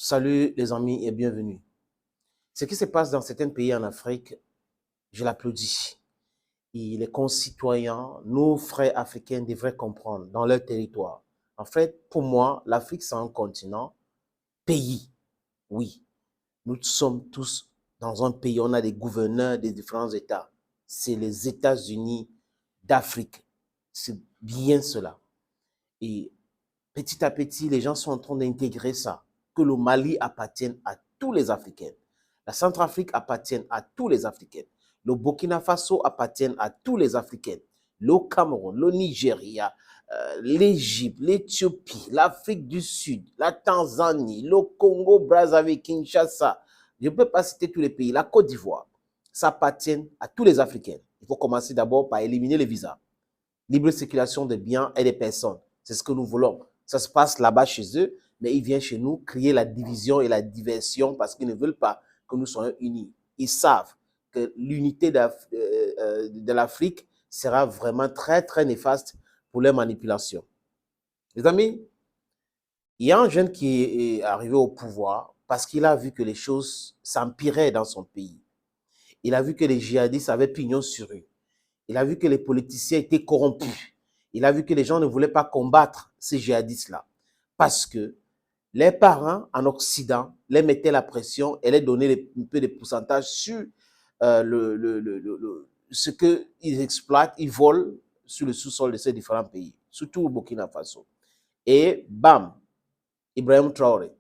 Salut les amis et bienvenue. Ce qui se passe dans certains pays en Afrique, je l'applaudis. Et les concitoyens, nos frères africains devraient comprendre dans leur territoire. En fait, pour moi, l'Afrique, c'est un continent, pays. Oui, nous sommes tous dans un pays, on a des gouverneurs des différents États. C'est les États-Unis d'Afrique. C'est bien cela. Et petit à petit, les gens sont en train d'intégrer ça, que le Mali appartienne à tous les Africains. La Centrafrique appartient à tous les Africains. Le Burkina Faso appartient à tous les Africains. Le Cameroun, le Nigeria, l'Égypte, l'Éthiopie, l'Afrique du Sud, la Tanzanie, le Congo, Brazzaville, Kinshasa. Je ne peux pas citer tous les pays. La Côte d'Ivoire, ça appartient à tous les Africains. Il faut commencer d'abord par éliminer les visas. Libre circulation des biens et des personnes. C'est ce que nous voulons. Ça se passe là-bas chez eux, mais ils viennent chez nous créer la division et la diversion parce qu'ils ne veulent pas que nous soyons unis. Ils savent que l'unité de l'Afrique sera vraiment très, très néfaste pour leur manipulation. Les amis, il y a un jeune qui est arrivé au pouvoir parce qu'il a vu que les choses s'empiraient dans son pays. Il a vu que les djihadistes avaient pignon sur eux. Il a vu que les politiciens étaient corrompus. Il a vu que les gens ne voulaient pas combattre ces djihadistes-là. Parce que les parents en Occident les mettaient la pression et les donnaient un peu de pourcentage sur ce qu'ils exploitent, ils volent sur le sous-sol de ces différents pays, surtout au Burkina Faso. Et bam, Ibrahim Traoré,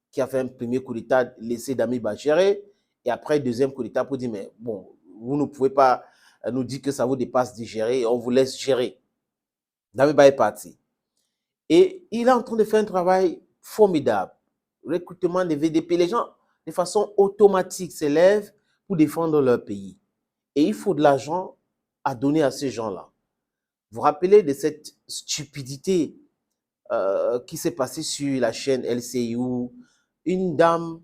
qui a fait un premier coup d'État, laissé Damiba gérer, et après, deuxième coup d'État pour dire, mais bon, vous ne pouvez pas nous dire que ça vous dépasse de gérer, et on vous laisse gérer. Damiba est parti. Et il est en train de faire un travail formidable. Recrutement des VDP. Les gens, de façon automatique, s'élèvent pour défendre leur pays. Et il faut de l'argent à donner à ces gens-là. Vous vous rappelez de cette stupidité qui s'est passée sur la chaîne LCI où une dame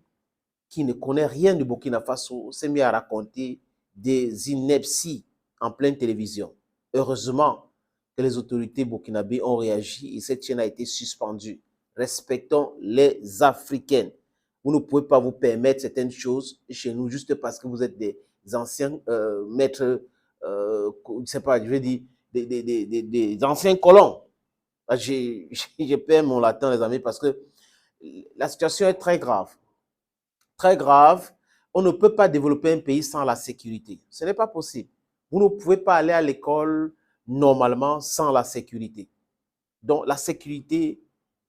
qui ne connaît rien du Burkina Faso s'est mise à raconter des inepties en pleine télévision. Heureusement que les autorités burkinabées ont réagi et cette chaîne a été suspendue. Respectons les Africains. Vous ne pouvez pas vous permettre certaines choses chez nous juste parce que vous êtes des anciens maîtres, je ne sais pas, je vais dire, des anciens colons. J'ai perdu mon latin, les amis, parce que la situation est très grave. Très grave. On ne peut pas développer un pays sans la sécurité. Ce n'est pas possible. Vous ne pouvez pas aller à l'école normalement sans la sécurité. Donc, la sécurité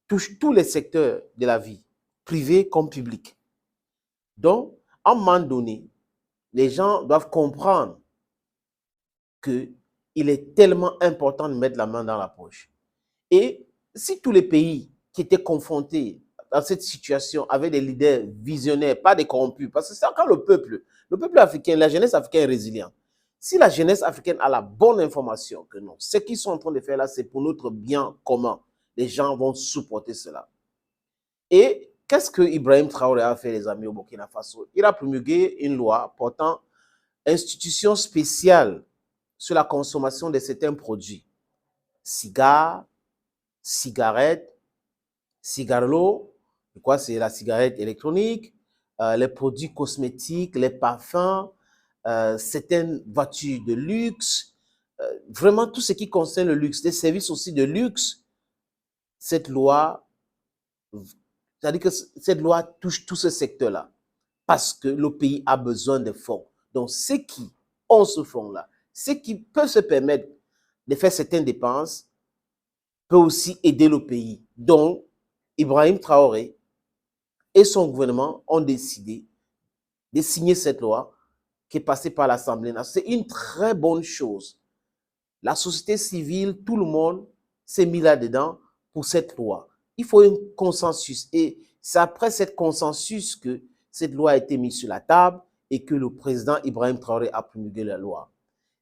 touche tous les secteurs de la vie, privé comme public. Donc, à un moment donné, les gens doivent comprendre qu'il est tellement important de mettre la main dans la poche. Et si tous les pays qui étaient confrontés dans cette situation avaient des leaders visionnaires, pas des corrompus, parce que c'est encore le peuple africain, la jeunesse africaine est résiliente. Si la jeunesse africaine a la bonne information que non, ce qu'ils sont en train de faire là, c'est pour notre bien commun, les gens vont supporter cela. Et qu'est-ce que Ibrahim Traoré a fait, les amis, au Burkina Faso? Il a promulgué une loi portant institution spéciale sur la consommation de certains produits. Cigares, cigarettes, cigarillos, quoi, c'est la cigarette électronique, les produits cosmétiques, les parfums, certaines voitures de luxe, vraiment tout ce qui concerne le luxe, des services aussi de luxe. Cette loi, c'est-à-dire que cette loi touche tout ce secteur-là parce que le pays a besoin de fonds. Donc, ceux qui ont ce fonds-là, ceux qui peuvent se permettre de faire certaines dépenses, peut aussi aider le pays. Donc, Ibrahim Traoré et son gouvernement ont décidé de signer cette loi qui est passée par l'Assemblée nationale. C'est une très bonne chose. La société civile, tout le monde s'est mis là-dedans pour cette loi. Il faut un consensus. Et c'est après cette consensus que cette loi a été mise sur la table et que le président Ibrahim Traoré a promulgué la loi.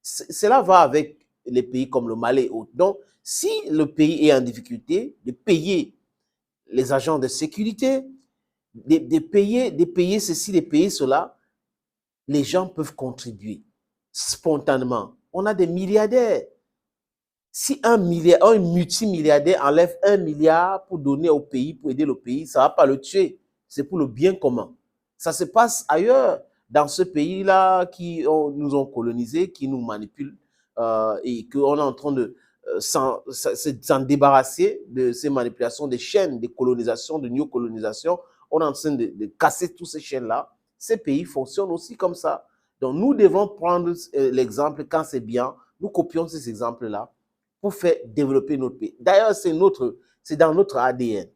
Cela va avec les pays comme le Mali et autres. Donc, si le pays est en difficulté, de payer les agents de sécurité, de payer ceci, de payer cela, les gens peuvent contribuer spontanément. On a des milliardaires. Si un multimilliardaire enlève 1 milliard pour donner au pays, pour aider le pays, ça ne va pas le tuer. c'est pour le bien commun. Ça se passe ailleurs, dans ce pays-là qui nous ont colonisés, qui nous manipulent et qu'on est en train de s'en débarrasser de ces manipulations, des chaînes de colonisation, de néocolonisation. On est en train de casser tous ces chaînes-là. Ces pays fonctionnent aussi comme ça. Donc, nous devons prendre l'exemple quand c'est bien. Nous copions ces exemples-là pour faire développer notre pays. D'ailleurs, c'est dans notre ADN.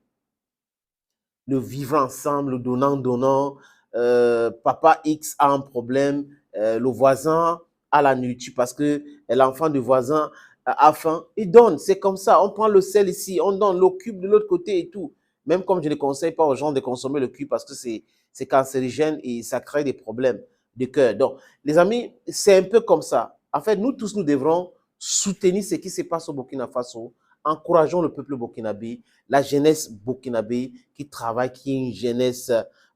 Le vivre ensemble, le donnant-donnant. Papa X a un problème, le voisin a la nourriture parce que l'enfant du voisin a faim. Il donne, c'est comme ça. On prend le sel ici, on donne le cube de l'autre côté et tout. Même comme je ne conseille pas aux gens de consommer le cube parce que c'est cancérigène et ça crée des problèmes de cœur. Donc, les amis, c'est un peu comme ça. En fait, nous tous, nous devrons soutenir ce qui se passe au Burkina Faso. Encourageons le peuple burkinabé, la jeunesse burkinabé qui travaille, qui est une jeunesse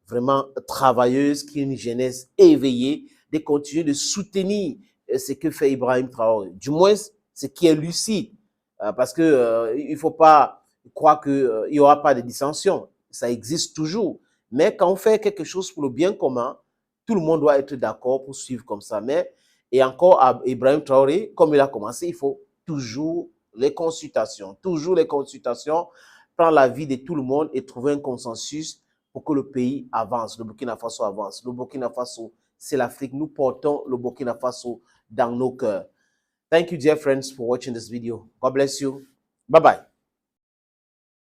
vraiment travailleuse, qui est une jeunesse éveillée, de continuer de soutenir ce que fait Ibrahim Traoré. Du moins, ce qui est lucide. Parce que il ne faut pas croire qu'il n'y aura pas de dissension. Ça existe toujours. Mais quand on fait quelque chose pour le bien commun, tout le monde doit être d'accord pour suivre comme ça. Mais, et encore, à Ibrahim Traoré, comme il a commencé, il faut toujours les consultations, prendre l'avis de tout le monde et trouver un consensus pour que le pays avance, le Burkina Faso avance. Le Burkina Faso, c'est l'Afrique. Nous portons le Burkina Faso dans nos cœurs. Thank you, dear friends, for watching this video. God bless you. Bye-bye.